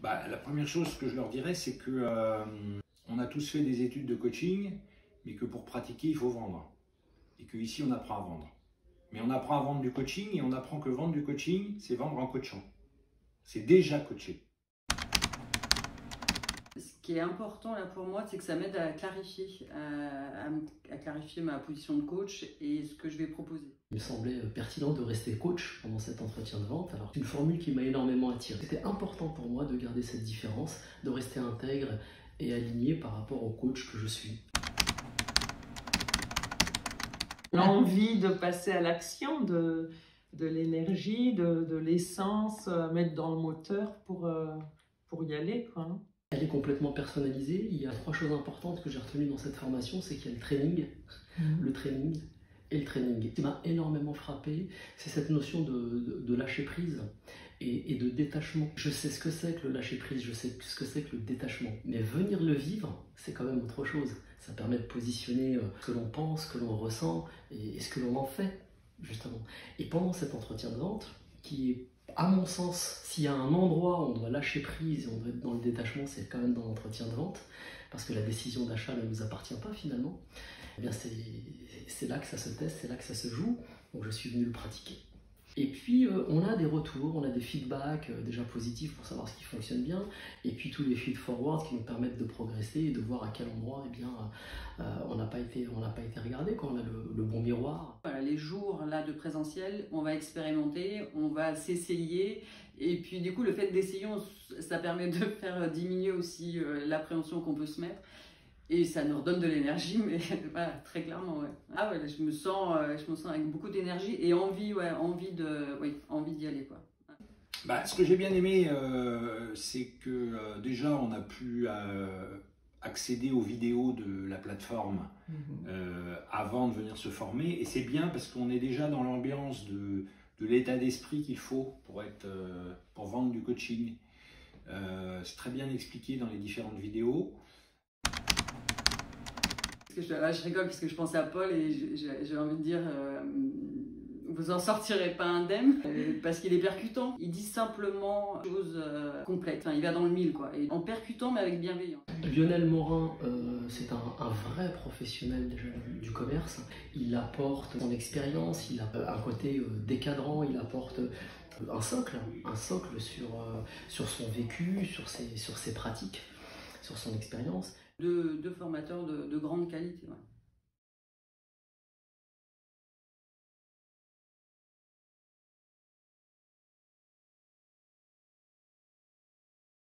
La première chose que je leur dirais, c'est que on a tous fait des études de coaching, mais que pour pratiquer, il faut vendre. Et qu'ici, on apprend à vendre. Mais on apprend à vendre du coaching et on apprend que vendre du coaching, c'est vendre en coachant. C'est déjà coacher. Ce qui est important là pour moi, c'est que ça m'aide à clarifier, à clarifier ma position de coach et ce que je vais proposer. Il me semblait pertinent de rester coach pendant cet entretien de vente. Alors, c'est une formule qui m'a énormément attiré. C'était important pour moi de garder cette différence, de rester intègre et aligné par rapport au coach que je suis. L'envie de passer à l'action, de l'énergie, de l'essence, mettre dans le moteur pour y aller, quoi. Elle est complètement personnalisée. Il y a 3 choses importantes que j'ai retenues dans cette formation, c'est qu'il y a le training et le training. Ce qui m'a énormément frappé, c'est cette notion de lâcher prise et de détachement. Je sais ce que c'est que le lâcher prise, je sais ce que c'est que le détachement. Mais venir le vivre, c'est quand même autre chose. Ça permet de positionner ce que l'on pense, ce que l'on ressent et ce que l'on en fait, justement. Et pendant cet entretien de vente, qui est, à mon sens, s'il y a un endroit où on doit lâcher prise et on doit être dans le détachement, c'est quand même dans l'entretien de vente, parce que la décision d'achat ne nous appartient pas finalement. Eh bien c'est là que ça se teste, c'est là que ça se joue, donc je suis venu le pratiquer. Et puis on a des retours, on a des feedbacks déjà positifs pour savoir ce qui fonctionne bien, et puis tous les feed-forward qui nous permettent de progresser et de voir à quel endroit on n'a pas été regardé, quand on a le bon miroir. Voilà, les jours là de présentiel, on va expérimenter, on va s'essayer, et puis du coup le fait d'essayer, ça permet de faire diminuer aussi l'appréhension qu'on peut se mettre. Et ça nous redonne de l'énergie, mais voilà, très clairement, ouais. Ah ouais, je me sens avec beaucoup d'énergie et envie d'y aller, quoi. Ce que j'ai bien aimé, c'est que déjà on a pu accéder aux vidéos de la plateforme avant de venir se former, et c'est bien parce qu'on est déjà dans l'ambiance de l'état d'esprit qu'il faut pour vendre du coaching. C'est très bien expliqué dans les différentes vidéos. Je rigole parce que je pense à Paul et j'ai envie de dire vous en sortirez pas indemne parce qu'il est percutant. Il dit simplement des choses complètes. Enfin, il va dans le mille, quoi. Et en percutant mais avec bienveillance. Lionel Morin, c'est un vrai professionnel déjà du commerce. Il apporte son expérience, il a un côté décadrant, il apporte un socle sur son vécu, sur ses pratiques, sur son expérience. Deux formateurs de grande qualité. Ouais.